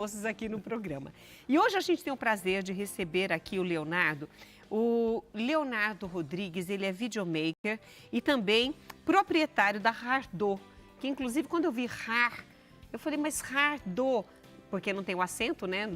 moças aqui no programa. E hoje a gente tem o prazer de receber aqui o Leonardo. O Leonardo Rodrigues, ele é videomaker e também proprietário da Hardô, que inclusive quando eu vi Har, eu falei, mas Hardô, porque não tem o acento, né?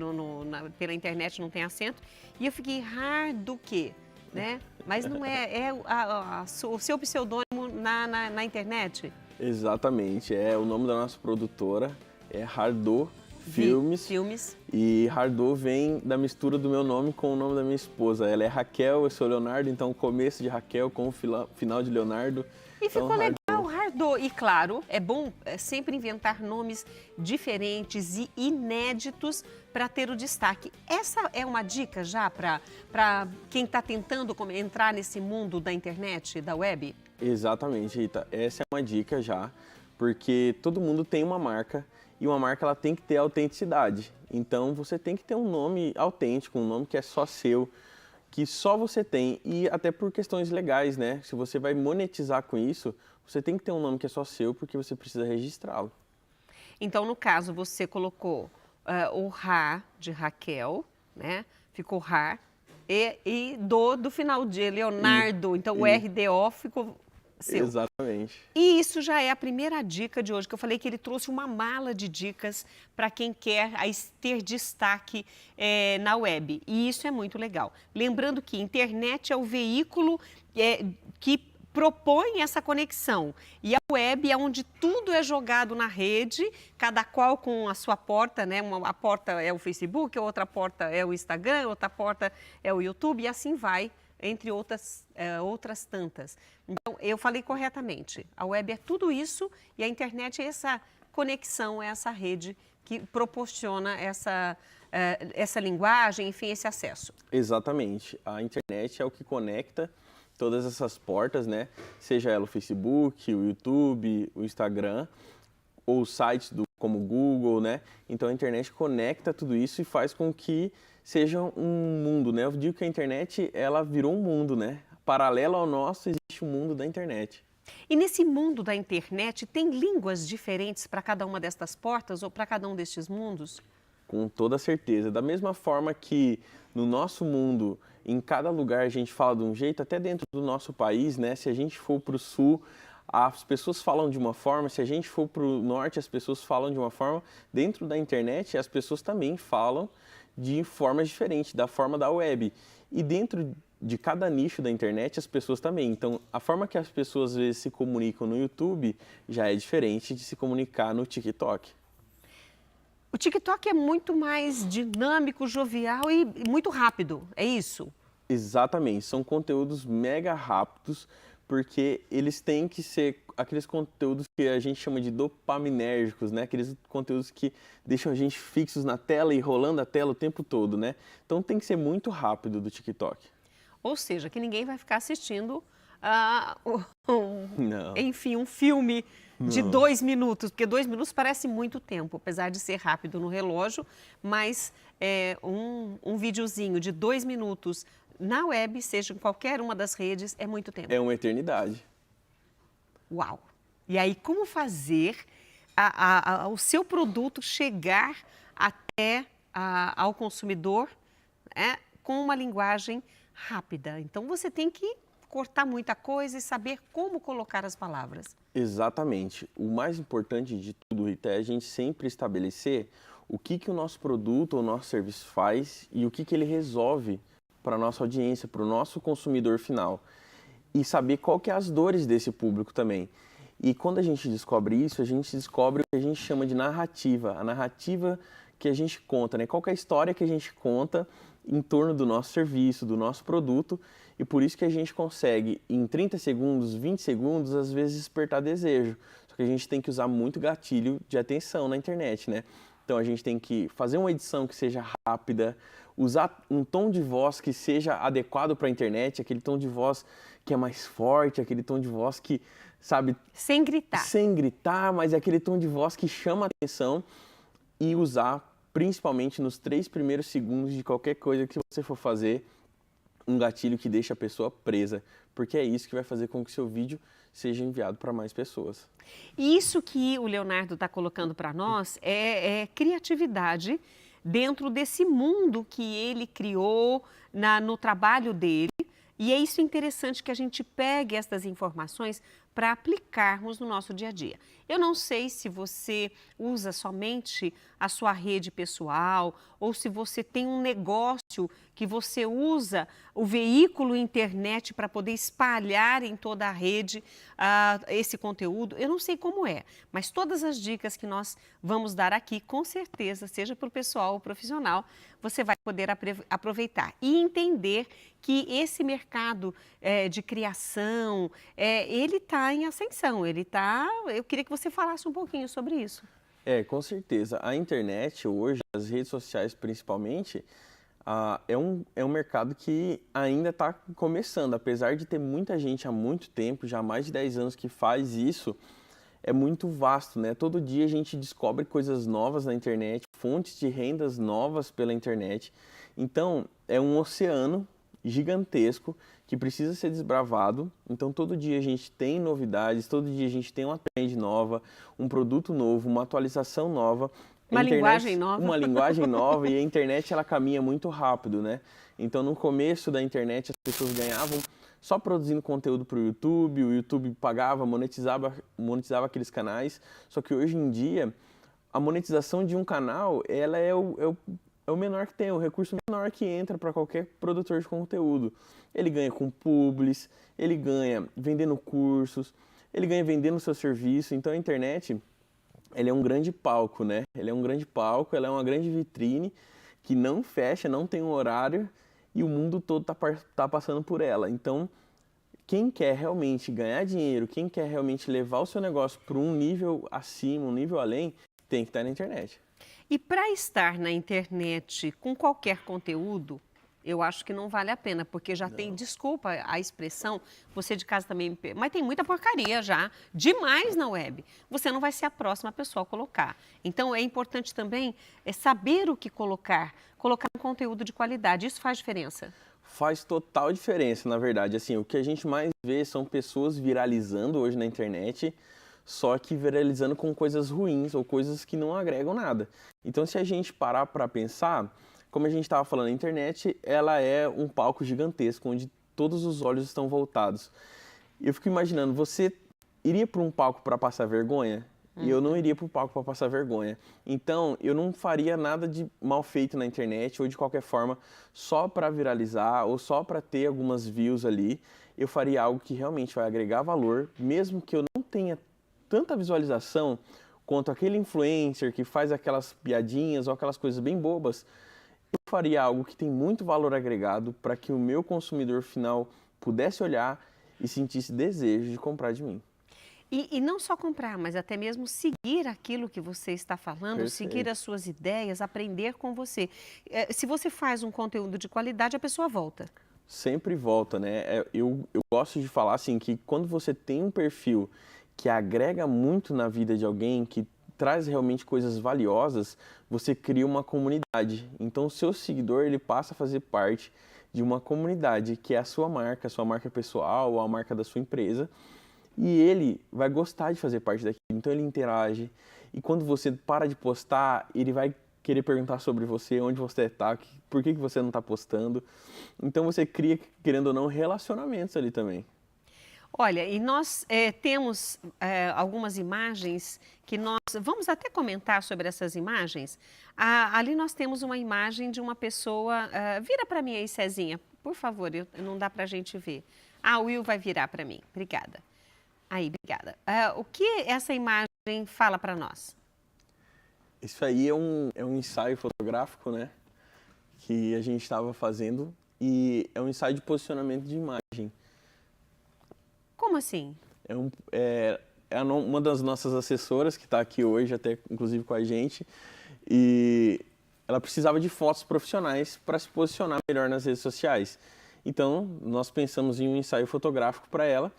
Pela internet não tem acento. E eu fiquei, Hardô quê? Né? Mas não é, o seu pseudônimo na internet? Exatamente, é o nome da nossa produtora, é Hardô Filmes. E Hardô vem da mistura do meu nome com o nome da minha esposa. Ela é Raquel, eu sou Leonardo, então o começo de Raquel com o final de Leonardo. E então, ficou legal, Hardô. E claro, é bom sempre inventar nomes diferentes e inéditos para ter o destaque. Essa é uma dica já para quem está tentando entrar nesse mundo da internet, da web? Exatamente, Rita. Essa é uma dica já, porque todo mundo tem uma marca e uma marca ela tem que ter autenticidade. Então você tem que ter um nome autêntico, um nome que é só seu, que só você tem, e até por questões legais, né? Se você vai monetizar com isso, você tem que ter um nome que é só seu, porque você precisa registrá-lo. Então, no caso, você colocou o Ra de Raquel, né? Ficou Ra, e do final de Leonardo, então o RDO ficou seu. Exatamente. E isso já é a primeira dica de hoje, que eu falei que ele trouxe uma mala de dicas para quem quer ter destaque na web. E isso é muito legal. Lembrando que a internet é o veículo que propõe essa conexão. E a web é onde tudo é jogado na rede, cada qual com a sua porta, né? A porta é o Facebook, a outra porta é o Instagram, a outra porta é o YouTube, e assim vai, entre outras tantas. Então, eu falei corretamente. A web é tudo isso e a internet é essa conexão, é essa rede que proporciona essa linguagem, enfim, esse acesso. Exatamente. A internet é o que conecta todas essas portas, né? Seja ela o Facebook, o YouTube, o Instagram, ou sites como o Google, né? Então a internet conecta tudo isso e faz com que seja um mundo, né? Eu digo que a internet, ela virou um mundo, né? Paralelo ao nosso, existe o mundo da internet. E nesse mundo da internet, tem línguas diferentes para cada uma destas portas ou para cada um destes mundos? Com toda certeza. Da mesma forma que no nosso mundo, em cada lugar a gente fala de um jeito, até dentro do nosso país, né? Se a gente for para o sul, as pessoas falam de uma forma, se a gente for para o norte, as pessoas falam de uma forma. Dentro da internet, as pessoas também falam de formas diferentes, da forma da web. E dentro de cada nicho da internet, as pessoas também. Então, a forma que as pessoas às vezes se comunicam no YouTube já é diferente de se comunicar no TikTok. O TikTok é muito mais dinâmico, jovial e muito rápido, é isso? Exatamente, são conteúdos mega rápidos, porque eles têm que ser aqueles conteúdos que a gente chama de dopaminérgicos, né? Aqueles conteúdos que deixam a gente fixos na tela e rolando a tela o tempo todo, né? Então tem que ser muito rápido do TikTok. Ou seja, que ninguém vai ficar assistindo, Não. enfim, um filme de Não. 2 minutos, porque 2 minutos parece muito tempo, apesar de ser rápido no relógio, mas um videozinho de 2 minutos na web, seja em qualquer uma das redes, é muito tempo. É uma eternidade. Uau! E aí, como fazer o seu produto chegar até ao consumidor, né, com uma linguagem rápida? Então, você tem que cortar muita coisa e saber como colocar as palavras. Exatamente. O mais importante de tudo, Rita, é a gente sempre estabelecer o que o nosso produto ou o nosso serviço faz e o que ele resolve para a nossa audiência, para o nosso consumidor final. E saber qual que é as dores desse público também. E quando a gente descobre isso, a gente descobre o que a gente chama de narrativa. A narrativa que a gente conta, né? Qual que é a história que a gente conta em torno do nosso serviço, do nosso produto. E por isso que a gente consegue, em 30 segundos, 20 segundos, às vezes despertar desejo. Só que a gente tem que usar muito gatilho de atenção na internet, né? Então a gente tem que fazer uma edição que seja rápida, usar um tom de voz que seja adequado para a internet, aquele tom de voz que é mais forte, aquele tom de voz que, sabe... Sem gritar. Sem gritar, mas é aquele tom de voz que chama a atenção, e usar, principalmente nos 3 primeiros segundos de qualquer coisa que você for fazer, um gatilho que deixa a pessoa presa, porque é isso que vai fazer com que seu vídeo seja enviado para mais pessoas. E isso que o Leonardo está colocando para nós é criatividade dentro desse mundo que ele criou no trabalho dele. E é isso interessante que a gente pegue essas informações para aplicarmos no nosso dia a dia. Eu não sei se você usa somente a sua rede pessoal ou se você tem um negócio que você usa o veículo internet para poder espalhar em toda a rede esse conteúdo. Eu não sei como é, mas todas as dicas que nós vamos dar aqui, com certeza, seja para o pessoal ou profissional, você vai poder aproveitar e entender que esse mercado de criação, ele está em ascensão, eu queria que você falasse um pouquinho sobre isso. Com certeza. A internet hoje, as redes sociais principalmente, é um mercado que ainda está começando. Apesar de ter muita gente há muito tempo, já há mais de 10 anos que faz isso, é muito vasto, né? Todo dia a gente descobre coisas novas na internet, fontes de rendas novas pela internet. Então, é um oceano gigantesco que precisa ser desbravado. Então, todo dia a gente tem novidades, todo dia a gente tem uma trend nova, um produto novo, uma atualização nova. Uma linguagem nova. Uma linguagem nova, e a internet ela caminha muito rápido, né? Então, no começo da internet, as pessoas ganhavam só produzindo conteúdo para o YouTube pagava, monetizava aqueles canais. Só que hoje em dia, a monetização de um canal, ela é o menor que tem, o recurso menor que entra para qualquer produtor de conteúdo. Ele ganha com publis, ele ganha vendendo cursos, ele ganha vendendo seu serviço. Então a internet, ela é um grande palco, né? Ela é um grande palco, ela é uma grande vitrine que não fecha, não tem um horário e o mundo todo tá passando por ela. Então, quem quer realmente ganhar dinheiro, quem quer realmente levar o seu negócio para um nível acima, um nível além, tem que estar na internet. E para estar na internet com qualquer conteúdo, eu acho que não vale a pena, porque já tem, desculpa a expressão, você de casa também, mas tem muita porcaria já, demais na web. Você não vai ser a próxima pessoa a colocar. Então, é importante também saber o que colocar um conteúdo de qualidade. Isso faz diferença? Faz total diferença, na verdade. Assim, o que a gente mais vê são pessoas viralizando hoje na internet, só que viralizando com coisas ruins ou coisas que não agregam nada. Então, se a gente parar para pensar, como a gente estava falando, a internet ela é um palco gigantesco, onde todos os olhos estão voltados. Eu fico imaginando, você iria para um palco para passar vergonha? E eu não iria para o palco para passar vergonha. Então, eu não faria nada de mal feito na internet ou de qualquer forma só para viralizar ou só para ter algumas views ali. Eu faria algo que realmente vai agregar valor, mesmo que eu não tenha tanta visualização quanto aquele influencer que faz aquelas piadinhas ou aquelas coisas bem bobas. Eu faria algo que tem muito valor agregado para que o meu consumidor final pudesse olhar e sentisse desejo de comprar de mim. E não só comprar, mas até mesmo seguir aquilo que você está falando, Perfeito. seguir as suas ideias, aprender com você. Se você faz um conteúdo de qualidade, a pessoa volta. Sempre volta, né? Eu gosto de falar assim que quando você tem um perfil que agrega muito na vida de alguém, que traz realmente coisas valiosas, você cria uma comunidade. Então o seu seguidor ele passa a fazer parte de uma comunidade que é a sua marca pessoal ou a marca da sua empresa. E ele vai gostar de fazer parte daquilo, então ele interage. E quando você para de postar, ele vai querer perguntar sobre você, onde você está, por que você não está postando. Então você cria, querendo ou não, relacionamentos ali também. Olha, e nós temos algumas imagens que nós... Vamos até comentar sobre essas imagens. Ali nós temos uma imagem de uma pessoa... vira para mim aí, Cezinha, por favor, não dá para a gente ver. O Will vai virar para mim. Obrigada. Aí, obrigada. O que essa imagem fala para nós? Isso aí é um ensaio fotográfico, né? Que a gente estava fazendo e é um ensaio de posicionamento de imagem. Como assim? É uma das nossas assessoras que está aqui hoje, até inclusive com a gente, e ela precisava de fotos profissionais para se posicionar melhor nas redes sociais. Então, nós pensamos em um ensaio fotográfico para ela,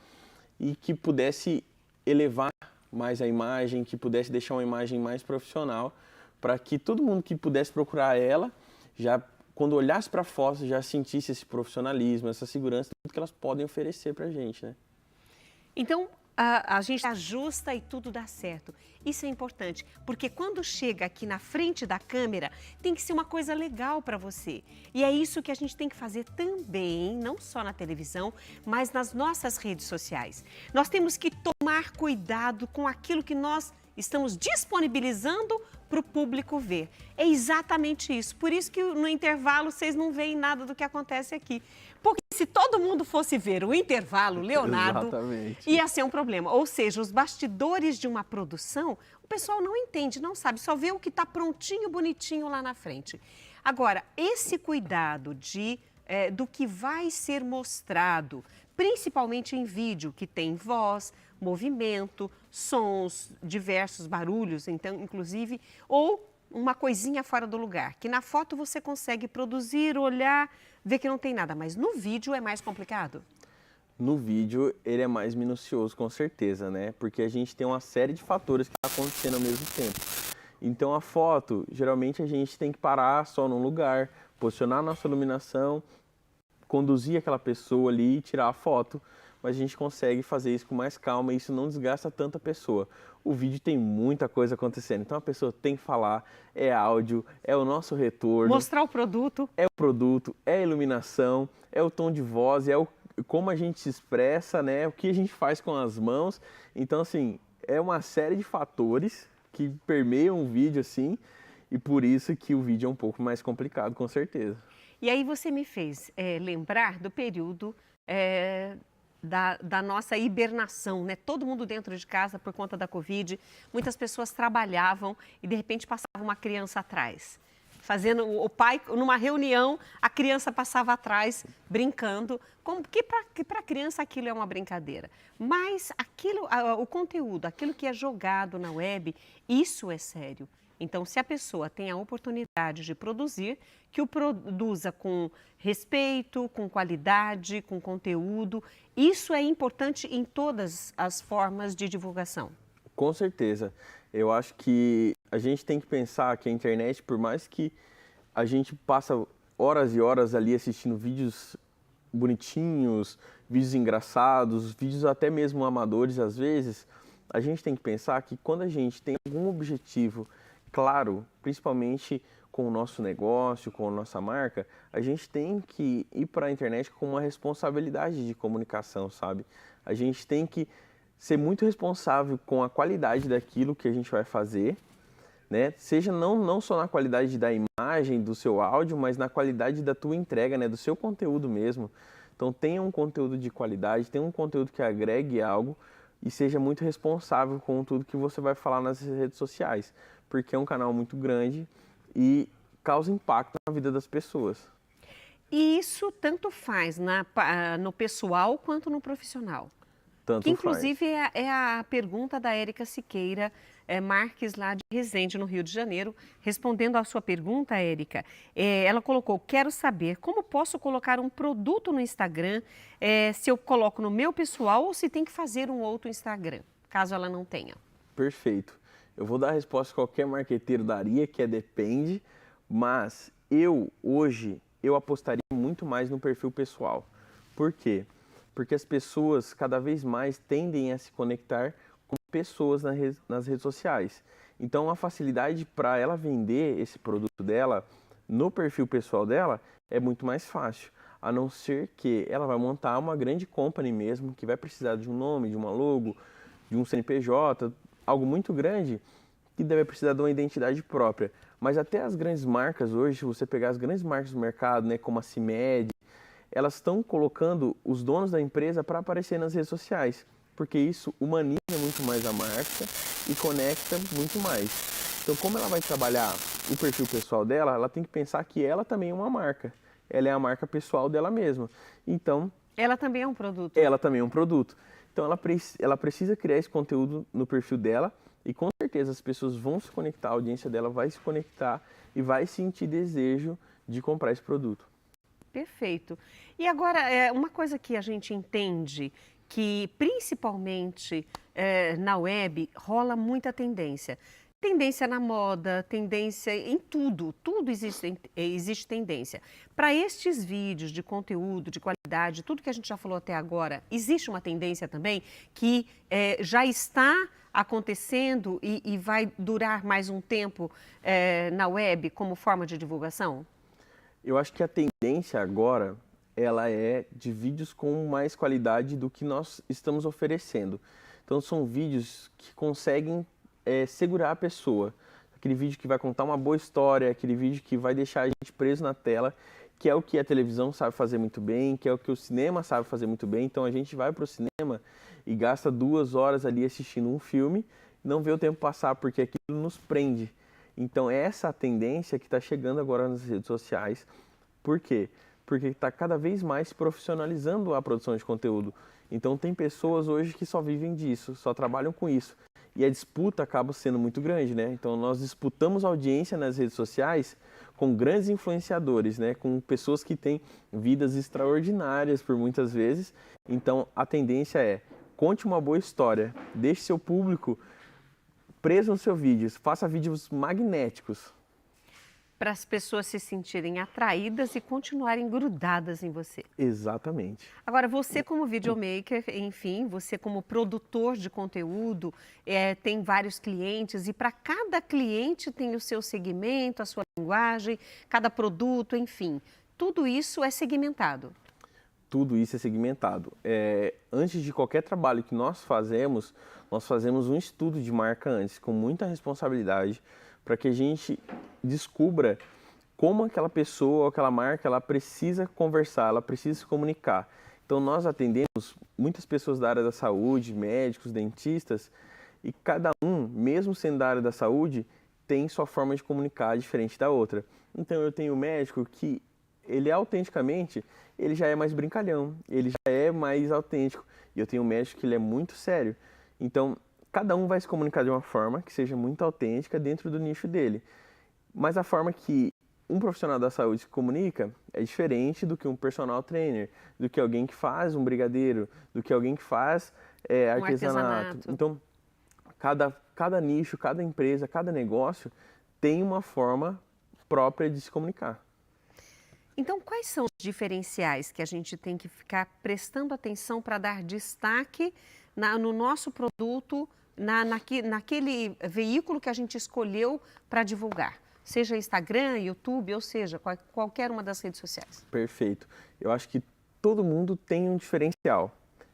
e que pudesse elevar mais a imagem, que pudesse deixar uma imagem mais profissional, para que todo mundo que pudesse procurar ela já quando olhasse para a foto, já sentisse esse profissionalismo, essa segurança, tudo que elas podem oferecer para a gente, né? Então, a gente ajusta e tudo dá certo. Isso é importante, porque quando chega aqui na frente da câmera, tem que ser uma coisa legal para você. E é isso que a gente tem que fazer também, não só na televisão, mas nas nossas redes sociais. Nós temos que tomar cuidado com aquilo que nós estamos disponibilizando para o público ver. É exatamente isso. Por isso que no intervalo vocês não veem nada do que acontece aqui. Porque se todo mundo fosse ver o intervalo, Leonardo, Exatamente. ia ser um problema. Ou seja, os bastidores de uma produção, o pessoal não entende, não sabe, só vê o que está prontinho, bonitinho lá na frente. Agora, esse cuidado do que vai ser mostrado, principalmente em vídeo, que tem voz, movimento, sons, diversos barulhos, então, inclusive, ou uma coisinha fora do lugar, que na foto você consegue produzir, olhar, ver que não tem nada, mas no vídeo é mais complicado. No vídeo, ele é mais minucioso, com certeza, né? Porque a gente tem uma série de fatores que estão acontecendo ao mesmo tempo. Então, a foto, geralmente a gente tem que parar só num lugar, posicionar a nossa iluminação, conduzir aquela pessoa ali e tirar a foto, mas a gente consegue fazer isso com mais calma e isso não desgasta tanto a pessoa. O vídeo tem muita coisa acontecendo, então a pessoa tem que falar, é áudio, é o nosso retorno. Mostrar o produto. É o produto, é a iluminação, é o tom de voz, como a gente se expressa, né? O que a gente faz com as mãos. Então, assim, é uma série de fatores que permeiam o vídeo, assim, e por isso que o vídeo é um pouco mais complicado, com certeza. E aí você me fez lembrar do período da nossa hibernação, né? Todo mundo dentro de casa por conta da Covid, muitas pessoas trabalhavam e de repente passava uma criança atrás. Fazendo o pai, numa reunião, a criança passava atrás, brincando, que para a criança aquilo é uma brincadeira. Mas o conteúdo, aquilo que é jogado na web, isso é sério. Então, se a pessoa tem a oportunidade de produzir, que o produza com respeito, com qualidade, com conteúdo, isso é importante em todas as formas de divulgação. Com certeza. Eu acho que a gente tem que pensar que a internet, por mais que a gente passa horas e horas ali assistindo vídeos bonitinhos, vídeos engraçados, vídeos até mesmo amadores às vezes, a gente tem que pensar que quando a gente tem algum objetivo claro, principalmente com o nosso negócio, com a nossa marca, a gente tem que ir para a internet com uma responsabilidade de comunicação, sabe? A gente tem que ser muito responsável com a qualidade daquilo que a gente vai fazer, né? Seja não só na qualidade da imagem, do seu áudio, mas na qualidade da tua entrega, né? Do seu conteúdo mesmo. Então tenha um conteúdo de qualidade, tenha um conteúdo que agregue algo e seja muito responsável com tudo que você vai falar nas redes sociais, porque é um canal muito grande e causa impacto na vida das pessoas. E isso tanto faz no pessoal quanto no profissional. Tanto que inclusive faz. é a pergunta da Érica Siqueira Marques, lá de Resende, no Rio de Janeiro. Respondendo à sua pergunta, Érica, ela colocou: quero saber como posso colocar um produto no Instagram, se eu coloco no meu pessoal ou se tem que fazer um outro Instagram, caso ela não tenha. Perfeito. Eu vou dar a resposta que qualquer marqueteiro daria, que é depende, mas hoje, eu apostaria muito mais no perfil pessoal. Por quê? Porque as pessoas cada vez mais tendem a se conectar com pessoas nas redes sociais. Então, a facilidade para ela vender esse produto dela no perfil pessoal dela é muito mais fácil. A não ser que ela vai montar uma grande company mesmo, que vai precisar de um nome, de uma logo, de um CNPJ, algo muito grande, que deve precisar de uma identidade própria. Mas até as grandes marcas hoje, se você pegar as grandes marcas do mercado, né, como a CIMED, elas estão colocando os donos da empresa para aparecer nas redes sociais, porque isso humaniza muito mais a marca e conecta muito mais. Então, como ela vai trabalhar o perfil pessoal dela, ela tem que pensar que ela também é uma marca. Ela é a marca pessoal dela mesma. Então, ela também é um produto. Ela também é um produto. Então, ela precisa criar esse conteúdo no perfil dela e, com certeza, as pessoas vão se conectar, a audiência dela vai se conectar e vai sentir desejo de comprar esse produto. Perfeito. E agora, uma coisa que a gente entende que, principalmente na web, rola muita tendência. Tendência na moda, tendência em tudo, tudo existe tendência. Para estes vídeos de conteúdo, de qualidade, tudo que a gente já falou até agora, existe uma tendência também que já está acontecendo e vai durar mais um tempo na web como forma de divulgação? Eu acho que a tendência agora, ela é de vídeos com mais qualidade do que nós estamos oferecendo. Então são vídeos que conseguem segurar a pessoa. Aquele vídeo que vai contar uma boa história, aquele vídeo que vai deixar a gente preso na tela, que é o que a televisão sabe fazer muito bem, que é o que o cinema sabe fazer muito bem. Então a gente vai para o cinema e gasta 2 horas ali assistindo um filme, não vê o tempo passar porque aquilo nos prende. Então essa tendência que está chegando agora nas redes sociais. Por quê? Porque está cada vez mais profissionalizando a produção de conteúdo. Então tem pessoas hoje que só vivem disso, só trabalham com isso. E a disputa acaba sendo muito grande, né? Então nós disputamos audiência nas redes sociais com grandes influenciadores, né? Com pessoas que têm vidas extraordinárias por muitas vezes. Então a tendência é: conte uma boa história, deixe seu público preso nos seus vídeos, faça vídeos magnéticos. Para as pessoas se sentirem atraídas e continuarem grudadas em você. Exatamente. Agora, você como videomaker, enfim, você como produtor de conteúdo, tem vários clientes e para cada cliente tem o seu segmento, a sua linguagem, cada produto, enfim. Tudo isso é segmentado. Tudo isso é segmentado. Antes de qualquer trabalho que nós fazemos um estudo de marca antes, com muita responsabilidade, para que a gente descubra como aquela pessoa ou aquela marca ela precisa conversar, ela precisa se comunicar. Então nós atendemos muitas pessoas da área da saúde, médicos, dentistas, e cada um, mesmo sendo da área da saúde, tem sua forma de comunicar diferente da outra. Então eu tenho um médico que ele autenticamente, ele já é mais brincalhão, ele já é mais autêntico. E eu tenho um médico que ele é muito sério. Então cada um vai se comunicar de uma forma que seja muito autêntica dentro do nicho dele. Mas a forma que um profissional da saúde se comunica é diferente do que um personal trainer, do que alguém que faz um brigadeiro, do que alguém que faz artesanato. Então, cada nicho, cada empresa, cada negócio tem uma forma própria de se comunicar. Então, quais são os diferenciais que a gente tem que ficar prestando atenção para dar destaque no nosso produto, naquele veículo que a gente escolheu para divulgar? Seja Instagram, YouTube, ou seja, qualquer uma das redes sociais. Perfeito. Eu acho que todo mundo tem um diferencial.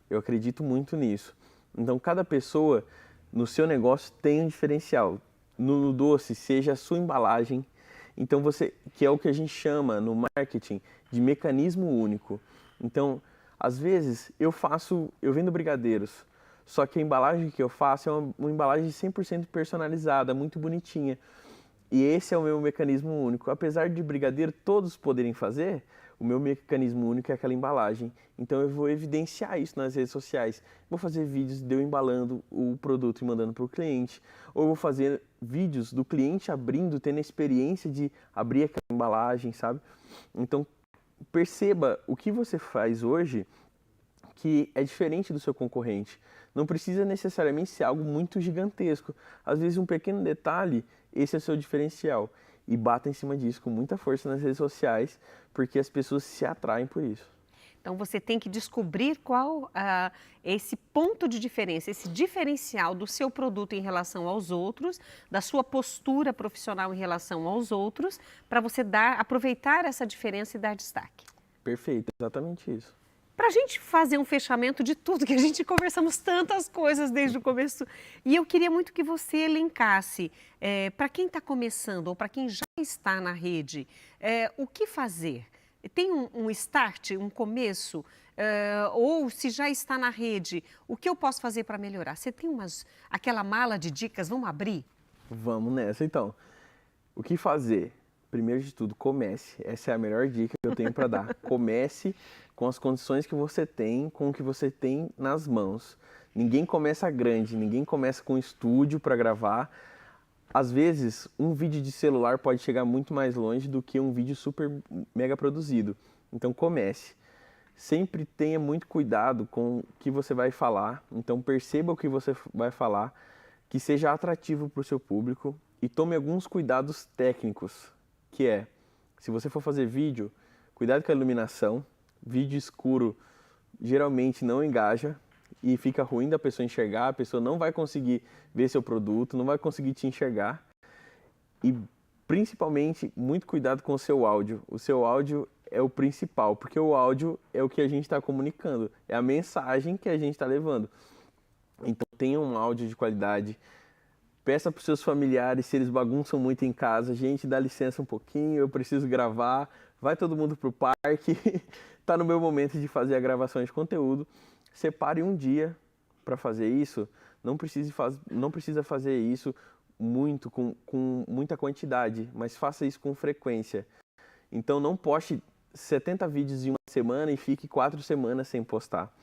Eu acredito muito nisso. Então, cada pessoa no seu negócio tem um diferencial. No doce, seja a sua embalagem. Então, que é o que a gente chama no marketing de mecanismo único. Então, às vezes, eu vendo brigadeiros, só que a embalagem que eu faço é uma embalagem 100% personalizada, muito bonitinha. E esse é o meu mecanismo único. Apesar de brigadeiro todos poderem fazer, o meu mecanismo único é aquela embalagem. Então eu vou evidenciar isso nas redes sociais. Vou fazer vídeos de eu embalando o produto e mandando para o cliente. Ou eu vou fazer vídeos do cliente abrindo, tendo a experiência de abrir aquela embalagem, sabe? Então perceba o que você faz hoje que é diferente do seu concorrente. Não precisa necessariamente ser algo muito gigantesco. Às vezes um pequeno detalhe, esse é o seu diferencial. E bata em cima disso com muita força nas redes sociais, porque as pessoas se atraem por isso. Então você tem que descobrir qual esse ponto de diferença, esse diferencial do seu produto em relação aos outros, da sua postura profissional em relação aos outros, para você aproveitar essa diferença e dar destaque. Perfeito, exatamente isso. Para a gente fazer um fechamento de tudo, que a gente conversamos tantas coisas desde o começo, e eu queria muito que você elencasse, para quem está começando ou para quem já está na rede, o que fazer? Tem um start, um começo? Ou se já está na rede, o que eu posso fazer para melhorar? Você tem aquela mala de dicas, vamos abrir? Vamos nessa então. O que fazer? Primeiro de tudo, comece. Essa é a melhor dica que eu tenho para dar. Comece com as condições que você tem, com o que você tem nas mãos. Ninguém começa grande, ninguém começa com estúdio para gravar. Às vezes, um vídeo de celular pode chegar muito mais longe do que um vídeo super mega produzido. Então comece. Sempre tenha muito cuidado com o que você vai falar. Então perceba o que você vai falar, que seja atrativo para o seu público. e tome alguns cuidados técnicos, que é, se você for fazer vídeo, cuidado com a iluminação. Vídeo escuro geralmente não engaja e fica ruim da pessoa enxergar, a pessoa não vai conseguir ver seu produto, não vai conseguir te enxergar. E principalmente, muito cuidado com o seu áudio. O seu áudio é o principal, porque o áudio é o que a gente está comunicando, é a mensagem que a gente está levando. Então tenha um áudio de qualidade, peça para os seus familiares, se eles bagunçam muito em casa, gente, dá licença um pouquinho, eu preciso gravar, vai todo mundo para o parque, está no meu momento de fazer a gravação de conteúdo, separe um dia para fazer isso, não precisa fazer isso muito, com muita quantidade, mas faça isso com frequência. Então não poste 70 vídeos em uma semana e fique 4 semanas sem postar.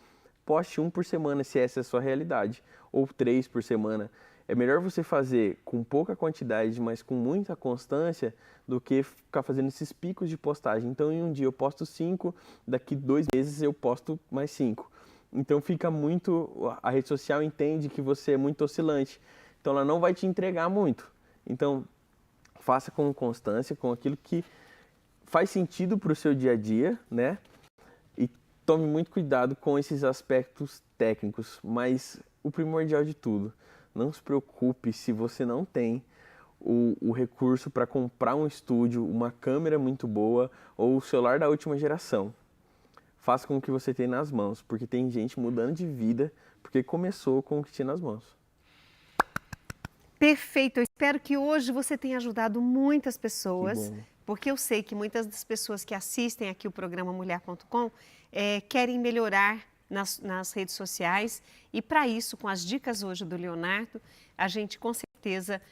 Poste um por semana, se essa é a sua realidade, ou 3 por semana. É melhor você fazer com pouca quantidade, mas com muita constância, do que ficar fazendo esses picos de postagem. Então, em um dia eu posto 5, daqui 2 meses eu posto mais 5. Então, fica muito... A rede social entende que você é muito oscilante. Então, ela não vai te entregar muito. Então, faça com constância, com aquilo que faz sentido para o seu dia a dia, né? E tome muito cuidado com esses aspectos técnicos, mas o primordial de tudo, não se preocupe se você não tem o recurso para comprar um estúdio, uma câmera muito boa ou o celular da última geração. Faça com o que você tem nas mãos, porque tem gente mudando de vida porque começou com o que tinha nas mãos. Perfeito, eu espero que hoje você tenha ajudado muitas pessoas, porque eu sei que muitas das pessoas que assistem aqui o programa Mulher.com querem melhorar nas redes sociais, e para isso, com as dicas hoje do Leonardo, a gente com certeza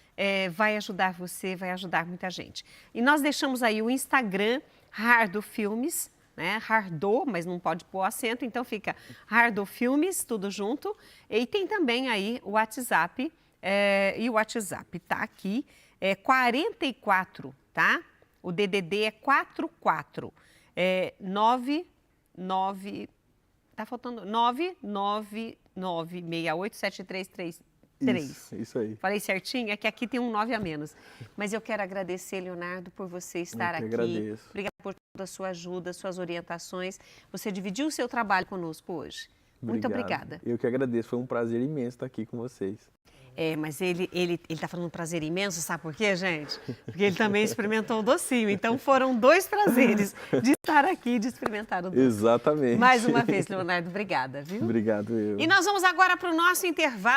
vai ajudar você, vai ajudar muita gente. E nós deixamos aí o Instagram, Hardo Filmes, né? Hardo, mas não pode pôr acento, então fica Hardo Filmes, tudo junto. E tem também aí o WhatsApp, e o WhatsApp tá aqui, 44, tá? O DDD é 44, 99... Tá faltando 999687333. Isso aí. Falei certinho? É que aqui tem um 9 a menos. Mas eu quero agradecer, Leonardo, por você estar aqui. Agradeço. Obrigada por toda a sua ajuda, suas orientações. Você dividiu o seu trabalho conosco hoje. Muito obrigada. Eu que agradeço, foi um prazer imenso estar aqui com vocês. Mas ele tá falando um prazer imenso, sabe por quê, gente? Porque ele também experimentou o docinho. Então foram 2 prazeres de estar aqui e de experimentar o doce. Exatamente. Mais uma vez, Leonardo, obrigada, viu? Obrigado, eu. E nós vamos agora para o nosso intervalo.